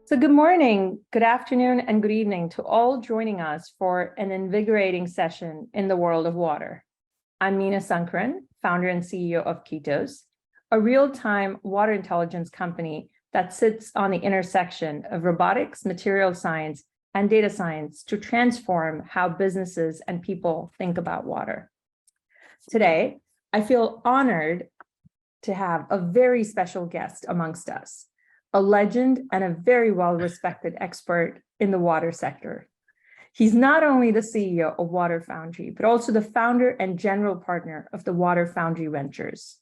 So good morning, good afternoon, and good evening to all joining us for an invigorating session in the world of water. I'm Meena Sankaran, founder and CEO of KETOS, a real-time water intelligence company that sits on the intersection of robotics, material science, and data science to transform how businesses and people think about water. Today, I feel honored to have a very special guest amongst us, a legend and a very well-respected expert in the water sector. He's not only the CEO of Water Foundry, but also the founder and general partner of the Water Foundry Ventures.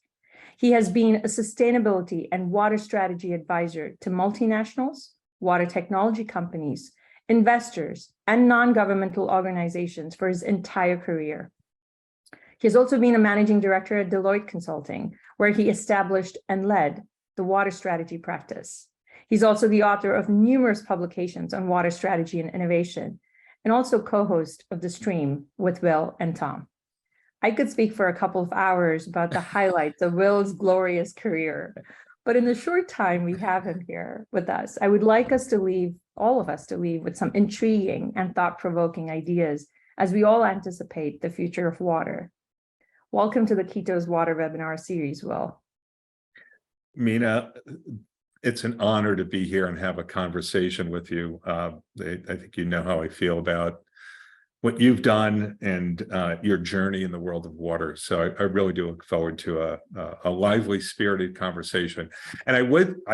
He has been a sustainability and water strategy advisor to multinationals, water technology companies, investors, and non-governmental organizations for his entire career. He has also been a managing director at Deloitte Consulting, where he established and led the water strategy practice. He's also the author of numerous publications on water strategy and innovation, and also co-host of The Stream with Will and Tom. I could speak for a couple of hours about the highlights of Will's glorious career, but in the short time we have him here with us, I would like all of us to leave with some intriguing and thought-provoking ideas as we all anticipate the future of water. Welcome to the KETOS Water webinar series, Will. Meena, it's an honor to be here and have a conversation with you. I think you know how I feel about what you've done and your journey in the world of water. So I really do look forward to a lively, spirited conversation. And I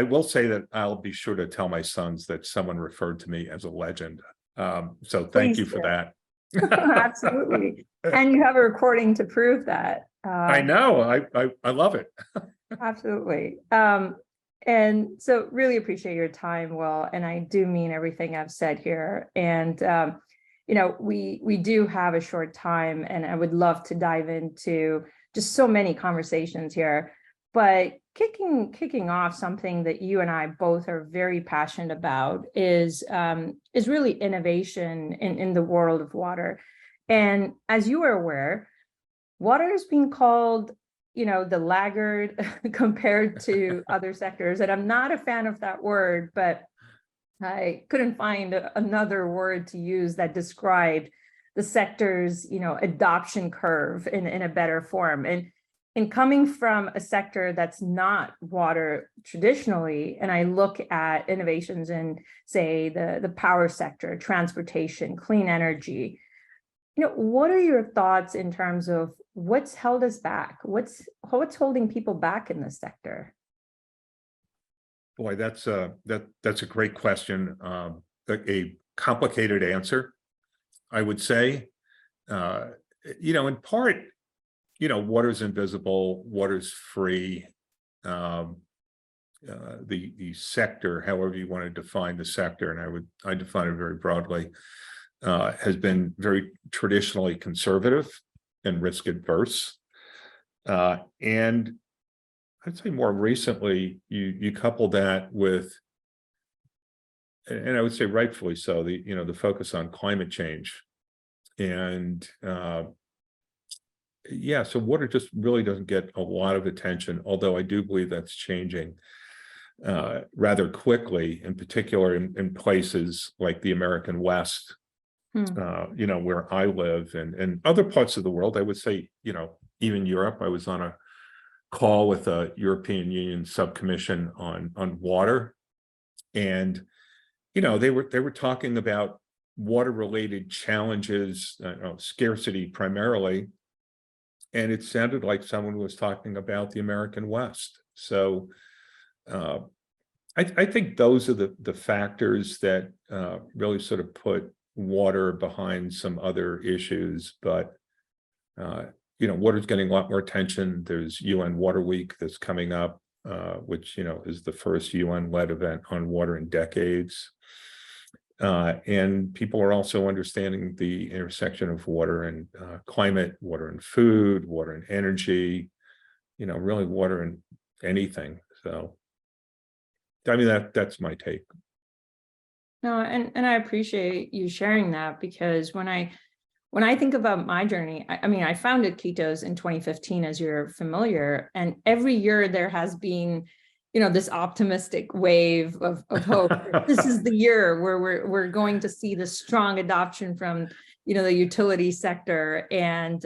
will say that I'll be sure to tell my sons that someone referred to me as a legend. So thank you for that. Absolutely. And you have a recording to prove that. I know. I love it. Absolutely. And so really appreciate your time, Will, and I do mean everything I've said here. And, we do have a short time and I would love to dive into just so many conversations here, but kicking off something that you and I both are very passionate about is really innovation in the world of water. And as you are aware, water is being called the laggard compared to other sectors. And I'm not a fan of that word, but I couldn't find another word to use that described the sector's, adoption curve in a better form. And in coming from a sector that's not water traditionally, and I look at innovations in, say, the power sector, transportation, clean energy, what are your thoughts in terms of what's held us back? What's holding people back in this sector? Boy, that's a great question. A complicated answer, I would say. In part, water's invisible, water's free. The sector, however you want to define the sector, and I define it very broadly, has been very traditionally conservative and risk adverse. And I'd say more recently, you couple that with, and I would say rightfully so, the focus on climate change. And so water just really doesn't get a lot of attention, although I do believe that's changing rather quickly, in particular in places like the American West, where I live, and other parts of the world. I would say, even Europe. I was on a call with a European Union subcommission on water, and they were talking about water-related challenges, scarcity primarily, and it sounded like someone was talking about the American West. So I think those are the factors that really sort of put water behind some other issues, but water's getting a lot more attention. There's UN Water Week that's coming up, which is the first UN-led event on water in decades, and people are also understanding the intersection of water and climate, water and food, water and energy, really water and anything. So I mean, that's my take. No, and I appreciate you sharing that, because when I think about my journey, I founded KETOS in 2015, as you're familiar, and every year there has been, this optimistic wave of hope. This is the year where we're going to see the strong adoption from, the utility sector. And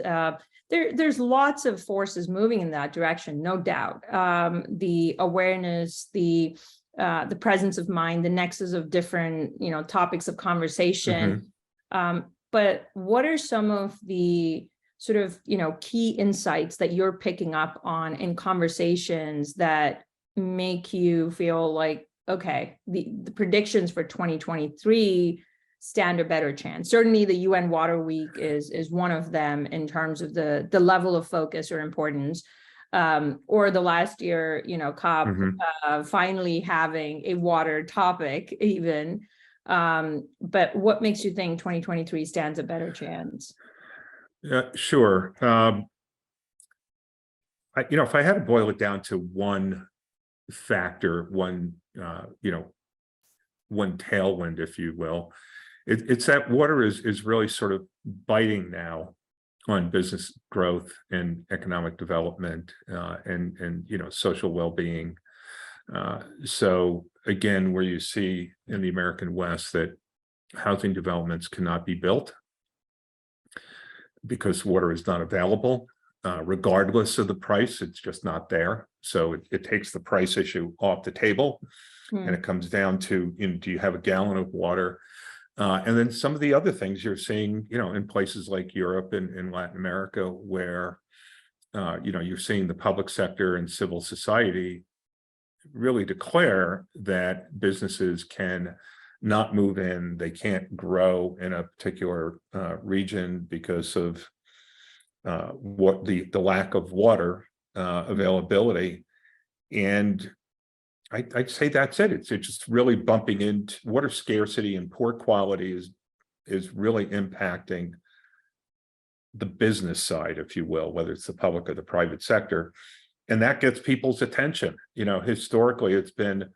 there's lots of forces moving in that direction, no doubt. The awareness, the presence of mind, the nexus of different, topics of conversation. But what are some of the sort of, key insights that you're picking up on in conversations that make you feel like, okay, the predictions for 2023 stand a better chance? Certainly the UN Water Week is one of them in terms of the level of focus or importance, or the last year, COP finally having a water topic even. But what makes you think 2023 stands a better chance? Yeah, sure. If I had to boil it down to one factor, one tailwind, if you will, it's that water is really sort of biting now on business growth and economic development, and social well-being. So again, where you see in the American West that housing developments cannot be built because water is not available, regardless of the price, it's just not there. So it takes the price issue off the table, and it comes down to, do you have a gallon of water? And then some of the other things you're seeing, in places like Europe and in Latin America, where, you're seeing the public sector and civil society really declare that businesses can not move in, they can't grow in a particular region because of what the lack of water availability. And I'd say that's it. It's just really bumping into water scarcity and poor quality is really impacting the business side, if you will, whether it's the public or the private sector. And that gets people's attention. Historically, it's been,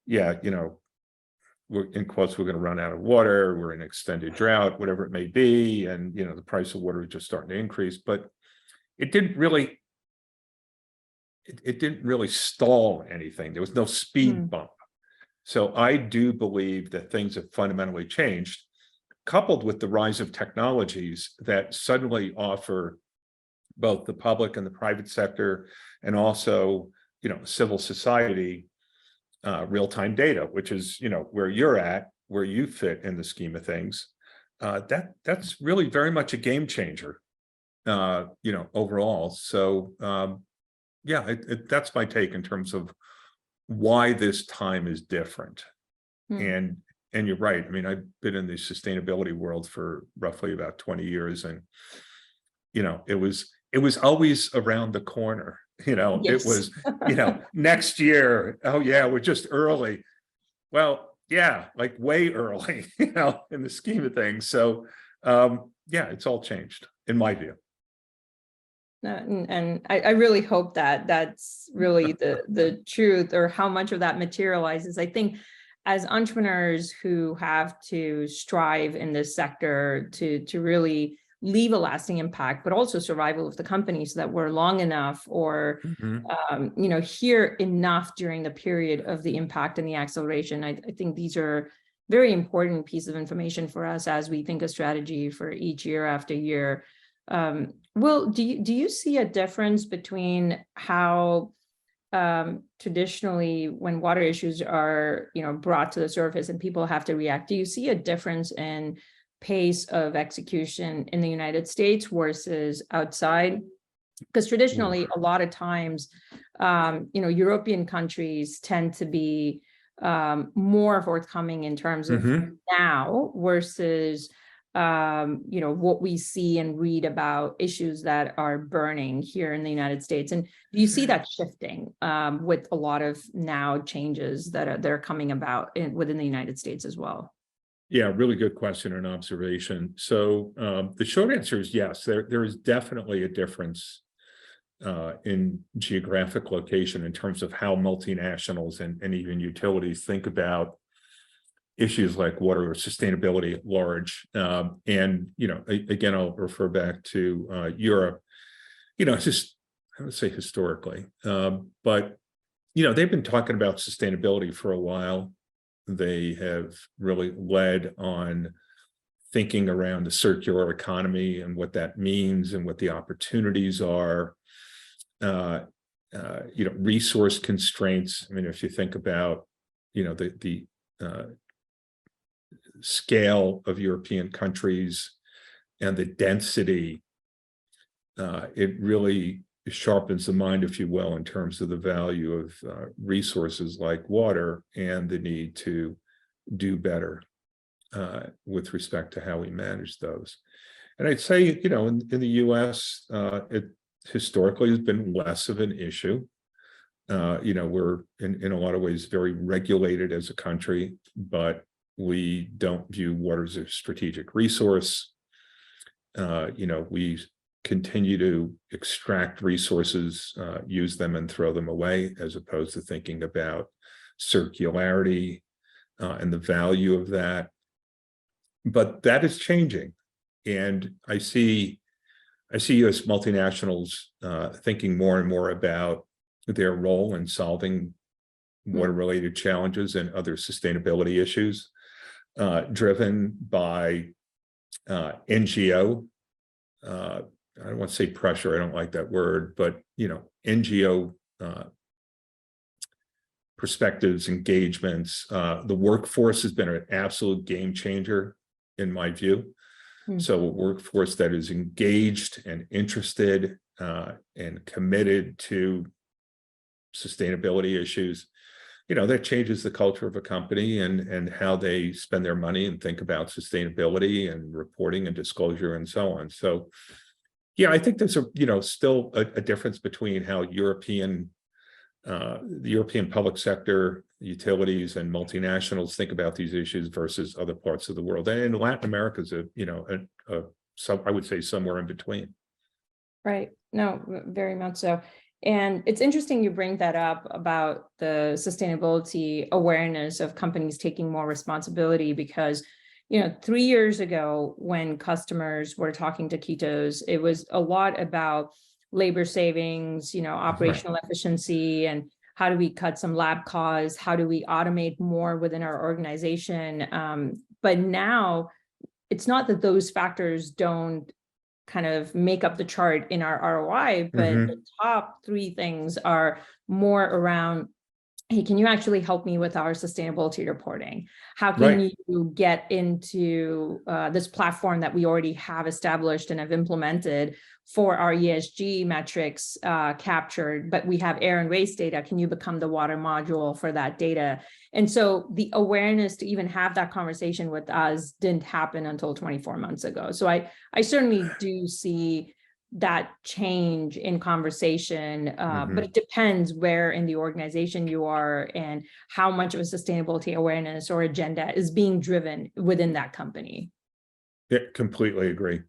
we're in quotes, we're going to run out of water, we're in extended drought, whatever it may be. And, the price of water is just starting to increase, but it didn't really stall anything. There was no speed bump. So I do believe that things have fundamentally changed, coupled with the rise of technologies that suddenly offer both the public and the private sector, and also, civil society, real-time data, which is, where you're at, where you fit in the scheme of things. That's really very much a game changer, overall. So, that's my take in terms of why this time is different. And you're right. I mean, I've been in the sustainability world for roughly about 20 years, and it was always around the corner. Yes. It was, next year. Oh yeah, we're just early. Well, yeah, like way early, in the scheme of things. So, it's all changed in my view. And I really hope that that's really the truth, or how much of that materializes. I think as entrepreneurs who have to strive in this sector to really leave a lasting impact, but also survival of the company, so that we're long enough or, hear enough during the period of the impact and the acceleration. I think these are very important pieces of information for us as we think of strategy for each year after year. Will, do you see a difference between how traditionally, when water issues are brought to the surface and people have to react, do you see a difference in pace of execution in the United States versus outside? Because traditionally, a lot of times, European countries tend to be more forthcoming in terms of now versus what we see and read about issues that are burning here in the United States. And do you see that shifting with a lot of now changes that are coming about within the United States as well? Yeah, really good question and observation. So the short answer is yes, there is definitely a difference in geographic location in terms of how multinationals and even utilities think about issues like water or sustainability at large. And, again, I'll refer back to Europe, just, I would say historically, but they've been talking about sustainability for a while. They have really led on thinking around the circular economy and what that means and what the opportunities are. Resource constraints. I mean, if you think about, the scale of European countries and the density, it really sharpens the mind, if you will, in terms of the value of resources like water and the need to do better with respect to how we manage those. And I'd say, in the US, it historically has been less of an issue. We're in a lot of ways very regulated as a country, but we don't view water as a strategic resource. We continue to extract resources, use them and throw them away, as opposed to thinking about circularity and the value of that. But that is changing. And I see US multinationals thinking more and more about their role in solving water-related challenges and other sustainability issues, driven by NGO. I don't want to say pressure, I don't like that word, but NGO perspectives, engagements. The workforce has been an absolute game changer, in my view. So a workforce that is engaged and interested and committed to sustainability issues, that changes the culture of a company and how they spend their money and think about sustainability and reporting and disclosure and so on. So, yeah, I think there's still a difference between how the European public sector, utilities, and multinationals think about these issues versus other parts of the world. And in Latin America is I would say somewhere in between. Right. No, very much so. And it's interesting you bring that up about the sustainability awareness of companies taking more responsibility, because 3 years ago, when customers were talking to KETOS, it was a lot about labor savings, operational efficiency, and how do we cut some lab costs? How do we automate more within our organization? But now it's not that those factors don't kind of make up the chart in our ROI, but the top 3 things are more around, hey, can you actually help me with our sustainability reporting? How can you get into this platform that we already have established and have implemented for our ESG metrics captured, but we have air and waste data. Can you become the water module for that data? And so the awareness to even have that conversation with us didn't happen until 24 months ago. So I certainly do see that change in conversation, but it depends where in the organization you are and how much of a sustainability awareness or agenda is being driven within that company. Yeah, completely agree.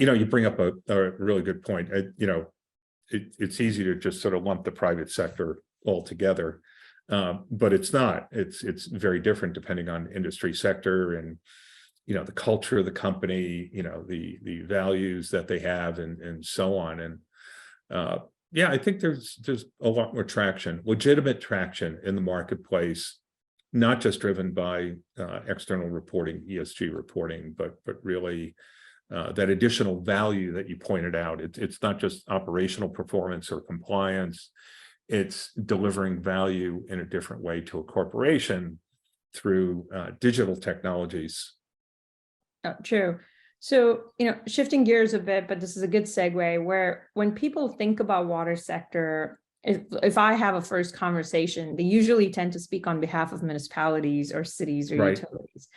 You bring up a really good point. It's easy to just sort of lump the private sector all together, but it's not. It's very different depending on industry sector and the culture of the company, the values that they have and so on. And I think there's a lot more traction, legitimate traction in the marketplace, not just driven by external reporting, ESG reporting, but really that additional value that you pointed out. It's not just operational performance or compliance. It's delivering value in a different way to a corporation through digital technologies. Oh, true. So, shifting gears a bit, but this is a good segue, where when people think about water sector, if I have a first conversation, they usually tend to speak on behalf of municipalities or cities or utilities.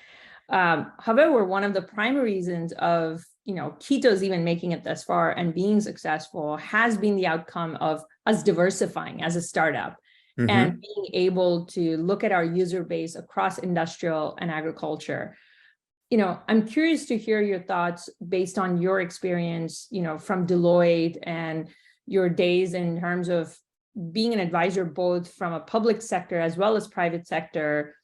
However, one of the primary reasons of, KETOS even making it this far and being successful has been the outcome of us diversifying as a startup and being able to look at our user base across industrial and agriculture. I'm curious to hear your thoughts based on your experience, from Deloitte and your days in terms of being an advisor, both from a public sector as well as private sector.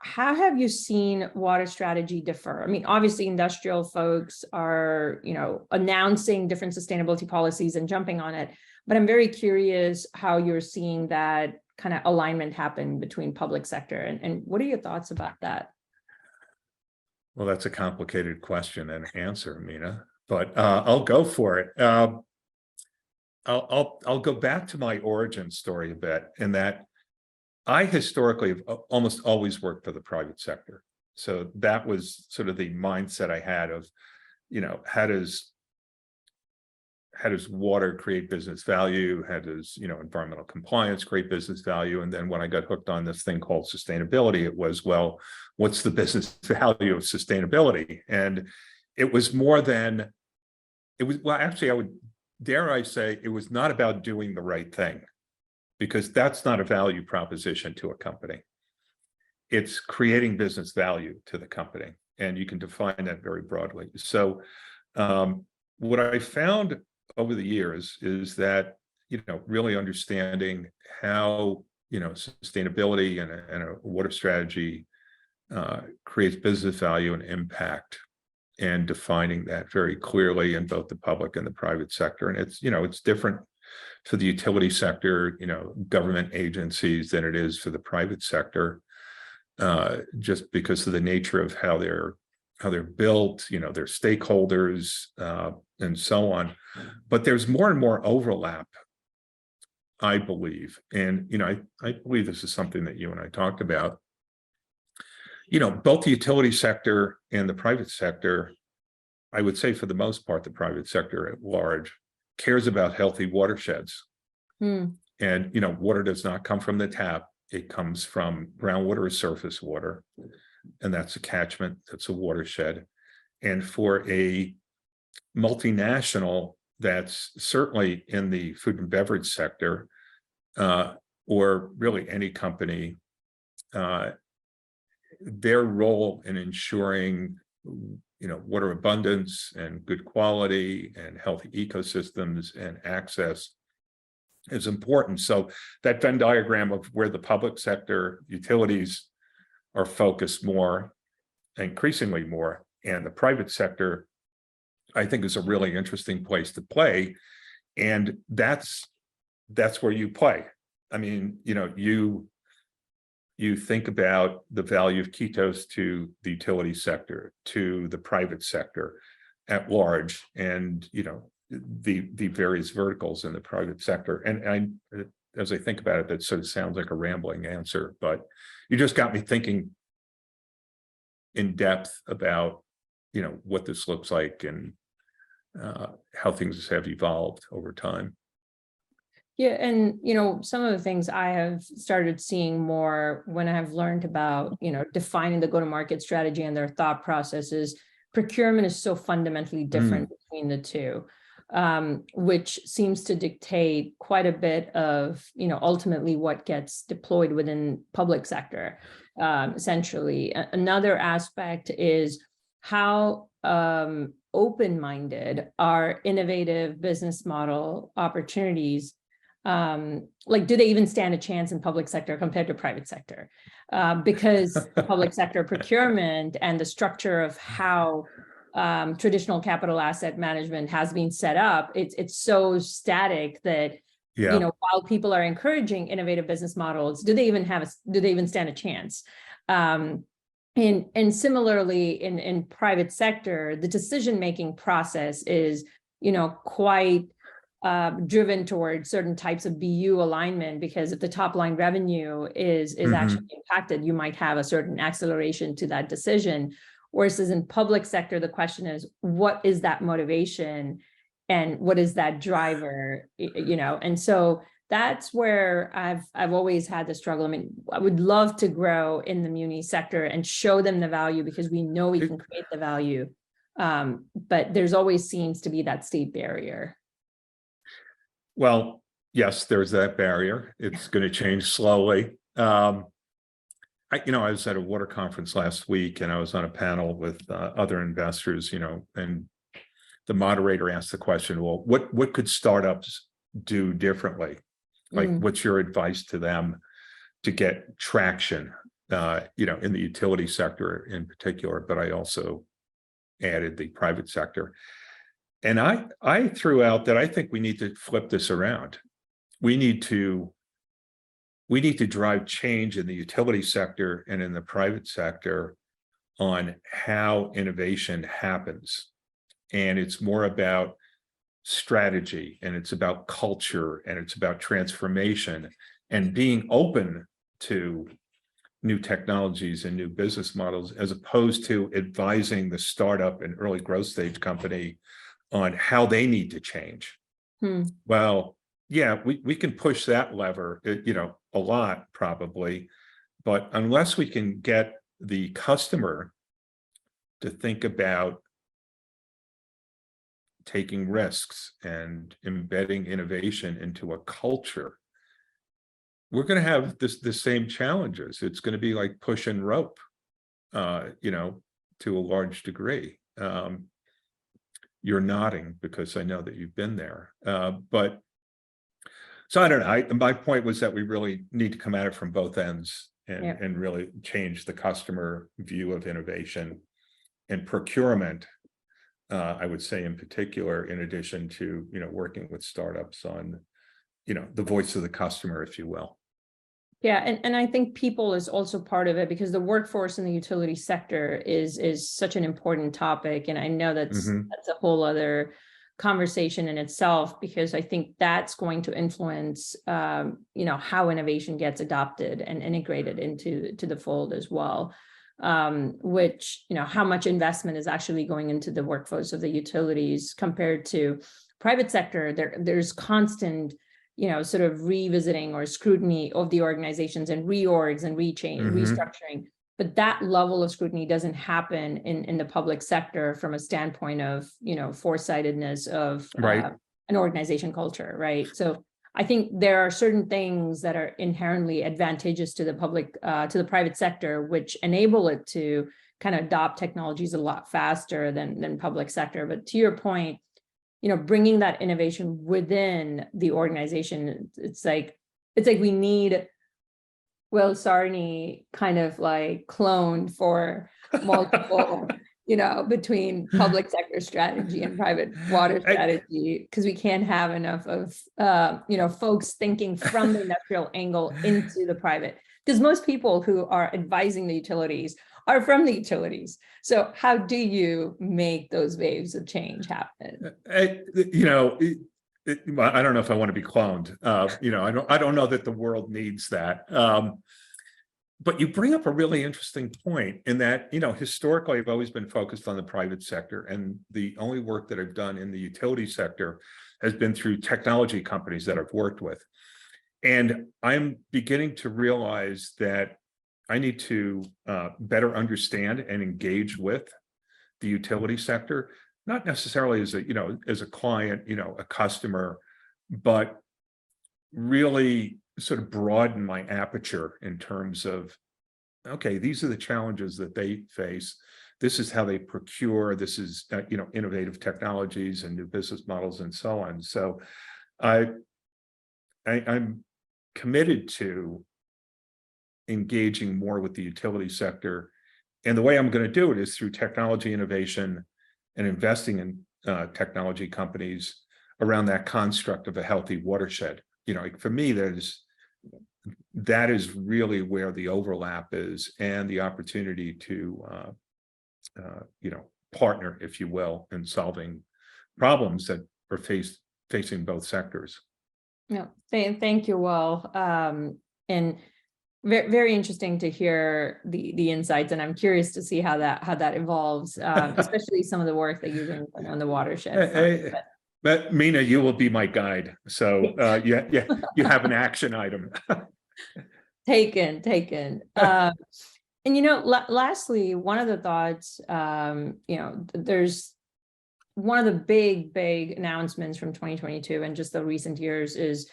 How have you seen water strategy differ? I mean, obviously industrial folks are, announcing different sustainability policies and jumping on it, But I'm very curious how you're seeing that kind of alignment happen between public sector, and what are your thoughts about that? Well, that's a complicated question and answer, Meena, but I'll go for it. I'll go back to my origin story a bit, in that I historically have almost always worked for the private sector. So that was sort of the mindset I had of, how does water create business value? How does, environmental compliance create business value? And then when I got hooked on this thing called sustainability, it was, well, what's the business value of sustainability? And it was more than, well, actually, dare I say, it was not about doing the right thing, because that's not a value proposition to a company. It's creating business value to the company. And you can define that very broadly. So what I found over the years is that, really understanding how, sustainability and a water strategy creates business value and impact, and defining that very clearly in both the public and the private sector. And it's different for the utility sector, government agencies, than it is for the private sector, just because of the nature of how they're built, their stakeholders, and so on. But there's more and more overlap, I believe. And, I believe this is something that you and I talked about. Both the utility sector and the private sector, I would say for the most part, the private sector at large cares about healthy watersheds. And, water does not come from the tap. It comes from groundwater or surface water. And that's a catchment, that's a watershed. And for a multinational that's certainly in the food and beverage sector, or really any company, their role in ensuring, water abundance and good quality and healthy ecosystems and access is important. So that Venn diagram of where the public sector utilities are focused more, increasingly more, and the private sector, I think, is a really interesting place to play. And that's where you play. I mean, you think about the value of KETOS to the utility sector, to the private sector at large, and the various verticals in the private sector. And as I think about it, that sort of sounds like a rambling answer, but you just got me thinking in depth about what this looks like, and how things have evolved over time. Yeah, and some of the things I have started seeing more when I have learned about defining the go-to-market strategy and their thought processes. Procurement is so fundamentally different between the two, which seems to dictate quite a bit of ultimately what gets deployed within public sector. Essentially, another aspect is how open-minded are innovative business model opportunities. Like, do they even stand a chance in public sector compared to private sector? Because public sector procurement and the structure of how traditional capital asset management has been set up, it's so static that while people are encouraging innovative business models, do they even stand a chance? And similarly in private sector, the decision-making process is quite driven towards certain types of BU alignment, because if the top line revenue is actually impacted, you might have a certain acceleration to that decision. Whereas in public sector, the question is, what is that motivation and what is that driver? And so that's where I've always had the struggle. I mean, I would love to grow in the muni sector and show them the value, because we know we can create the value. But there's always seems to be that steep barrier. Well, yes, there's that barrier. It's going to change slowly. I was at a water conference last week, and I was on a panel with other investors, and the moderator asked the question, well, what could startups do differently? Like, what's your advice to them to get traction, in the utility sector in particular, but I also added the private sector. And I threw out that I think we need to flip this around. we need to drive change in the utility sector and in the private sector on how innovation happens. And it's more about strategy, and it's about culture, and it's about transformation, and being open to new technologies and new business models, as opposed to advising the startup and early growth stage company on how they need to change. Well, yeah, we can push that lever, a lot probably, but unless we can get the customer to think about taking risks and embedding innovation into a culture, we're going to have the same challenges. It's going to be like pushing rope, to a large degree. You're nodding because I know that you've been there. But so I don't know. My point was that we really need to come at it from both ends and really change the customer view of innovation and procurement. I would say in particular, in addition to, working with startups on, the voice of the customer, if you will. Yeah, and I think people is also part of it, because the workforce in the utility sector is such an important topic. And I know that's a whole other conversation in itself, because I think that's going to influence, how innovation gets adopted and integrated into the fold as well. Which, how much investment is actually going into the workforce of the utilities compared to private sector. There's constant, sort of revisiting or scrutiny of the organizations and reorgs and restructuring. But that level of scrutiny doesn't happen in the public sector from a standpoint of, foresightedness of an organization culture, right? So I think there are certain things that are inherently advantageous to the public, to the private sector, which enable it to kind of adopt technologies a lot faster than public sector. But to your point, bringing that innovation within the organization, it's like we need Will Sarni kind of like cloned for multiple, between public sector strategy and private water strategy, because we can't have enough of, folks thinking from the industrial angle into the private, because most people who are advising the utilities are from the utilities. So how do you make those waves of change happen? I don't know if I want to be cloned. I don't know that the world needs that. But you bring up a really interesting point in that, historically, I've always been focused on the private sector, and the only work that I've done in the utility sector has been through technology companies that I've worked with. And I'm beginning to realize that I need to better understand and engage with the utility sector, not necessarily as a client, a customer, but really sort of broaden my aperture in terms of, okay, these are the challenges that they face. This is how they procure. This is, innovative technologies and new business models and so on. So I'm committed to engaging more with the utility sector. And the way I'm going to do it is through technology innovation and investing in technology companies around that construct of a healthy watershed. For me, that is really where the overlap is, and the opportunity to, partner, if you will, in solving problems that are facing both sectors. Yeah, thank you, Will. And very interesting to hear the insights, and I'm curious to see how that evolves, especially some of the work that you're doing on the watershed. But Meena, you will be my guide, so you have an action item. Taken. And lastly, one of the thoughts, there's one of the big announcements from 2022 and just the recent years is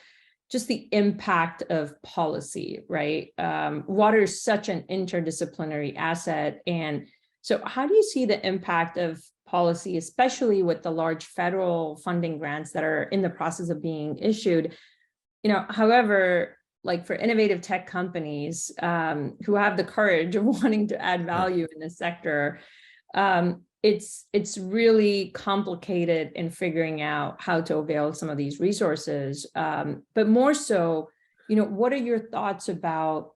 just the impact of policy, right? Water is such an interdisciplinary asset. And so how do you see the impact of policy, especially with the large federal funding grants that are in the process of being issued? However, like for innovative tech companies who have the courage of wanting to add value in this sector, it's really complicated in figuring out how to avail some of these resources. But more so, what are your thoughts about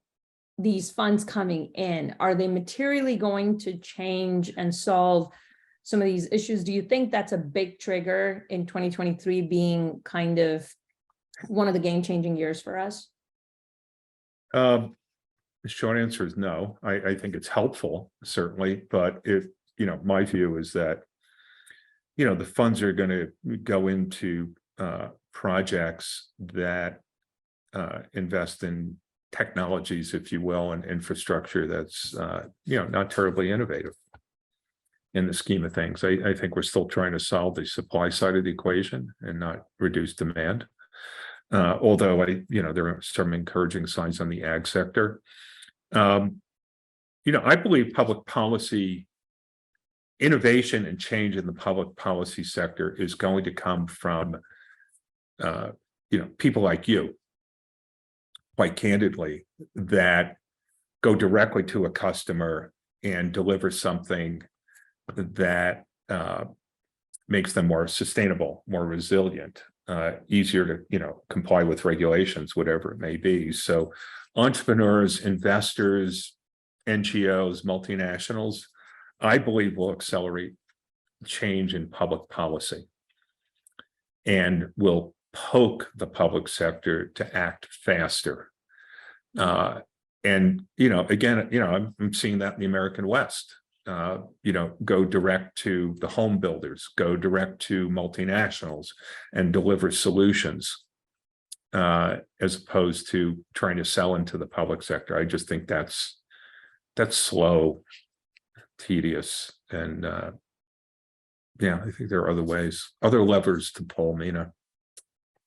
these funds coming in? Are they materially going to change and solve some of these issues? Do you think that's a big trigger in 2023 being kind of one of the game-changing years for us? The short answer is no. I think it's helpful, certainly, but my view is that, the funds are going to go into projects that invest in technologies, if you will, and infrastructure that's, not terribly innovative in the scheme of things. I think we're still trying to solve the supply side of the equation and not reduce demand. Although there are some encouraging signs on the ag sector. I believe public policy innovation and change in the public policy sector is going to come from, people like you, quite candidly, that go directly to a customer and deliver something that makes them more sustainable, more resilient, easier to, comply with regulations, whatever it may be. So entrepreneurs, investors, NGOs, multinationals, I believe will accelerate change in public policy and will poke the public sector to act faster. And, again, I'm seeing that in the American West, go direct to the home builders, go direct to multinationals and deliver solutions as opposed to trying to sell into the public sector. I just think that's slow, tedious, and I think there are other ways, other levers to pull, Meena.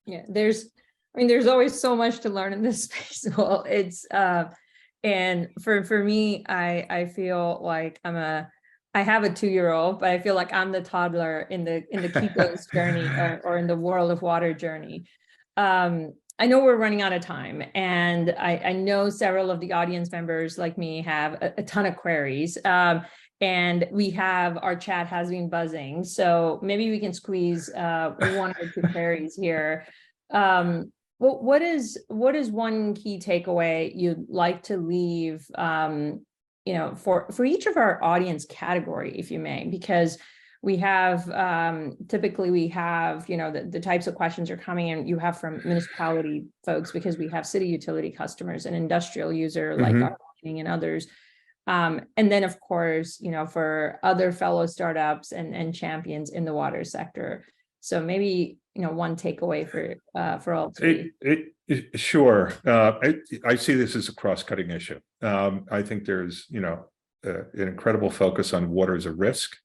Yeah, there's always so much to learn in this space. Well, it's and for me, I feel like I have a 2-year-old, but I feel like I'm the toddler in the KETOS journey or in the world of water journey. I know we're running out of time, and I know several of the audience members like me have a ton of queries. And our chat has been buzzing. So maybe we can squeeze 1 or 2 queries here. What is one key takeaway you'd like to leave, for each of our audience category, if you may, because we have typically the types of questions are coming in. You have from municipality folks, because we have city utility customers and industrial user like our mining and others. And then, of course, for other fellow startups and champions in the water sector. So maybe, one takeaway for all three. Sure. I see this as a cross-cutting issue. I think there's, an incredible focus on water as a risk,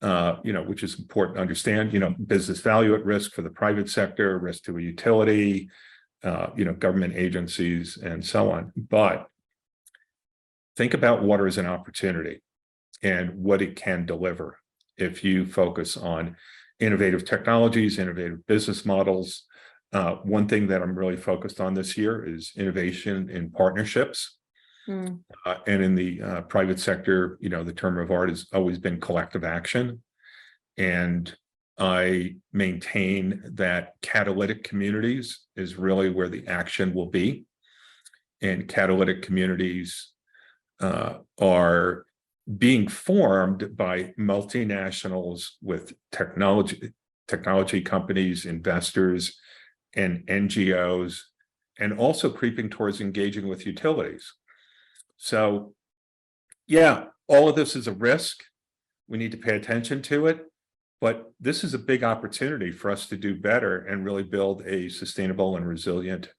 which is important to understand, business value at risk for the private sector, risk to a utility, government agencies, and so on. But think about water as an opportunity and what it can deliver if you focus on innovative technologies, innovative business models. One thing that I'm really focused on this year is innovation in partnerships. And in the private sector, the term of art has always been collective action. And I maintain that catalytic communities is really where the action will be. And catalytic communities are being formed by multinationals with technology companies, investors, and NGOs, and also creeping towards engaging with utilities. So, all of this is a risk. We need to pay attention to it, but this is a big opportunity for us to do better and really build a sustainable and resilient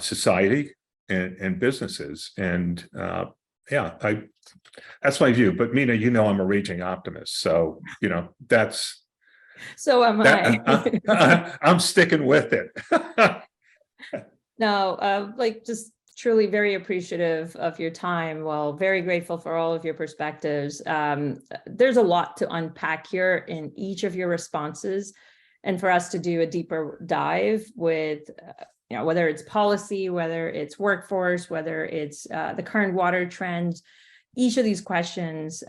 society and businesses. And that's my view. But Meena, I'm a raging optimist, so that's. So am I. I'm sticking with it. No, just truly very appreciative of your time. Well, very grateful for all of your perspectives. There's a lot to unpack here in each of your responses, and for us to do a deeper dive with, whether it's policy, whether it's workforce, whether it's the current water trends, each of these questions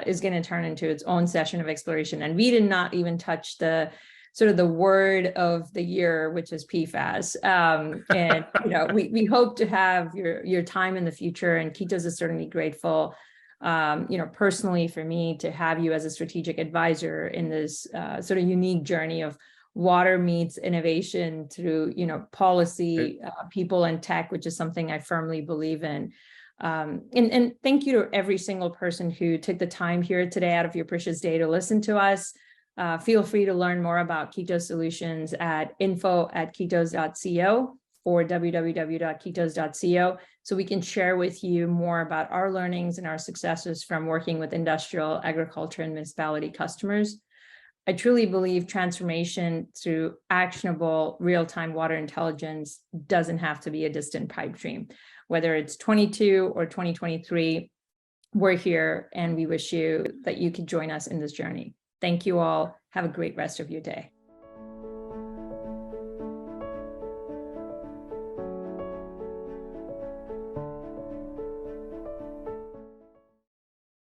is going to turn into its own session of exploration. And we did not even touch the sort of the word of the year, which is PFAS. And we hope to have your time in the future, and KETOS is certainly grateful, personally for me, to have you as a strategic advisor in this sort of unique journey of water meets innovation through, policy, people, and tech, which is something I firmly believe in. And thank you to every single person who took the time here today out of your precious day to listen to us. Feel free to learn more about KETOS Solutions at info@ketos.co or www.ketos.co, so we can share with you more about our learnings and our successes from working with industrial, agriculture, and municipality customers. I truly believe transformation through actionable real-time water intelligence doesn't have to be a distant pipe dream. Whether it's 22 or 2023, we're here, and we wish you that you could join us in this journey. Thank you all. Have a great rest of your day.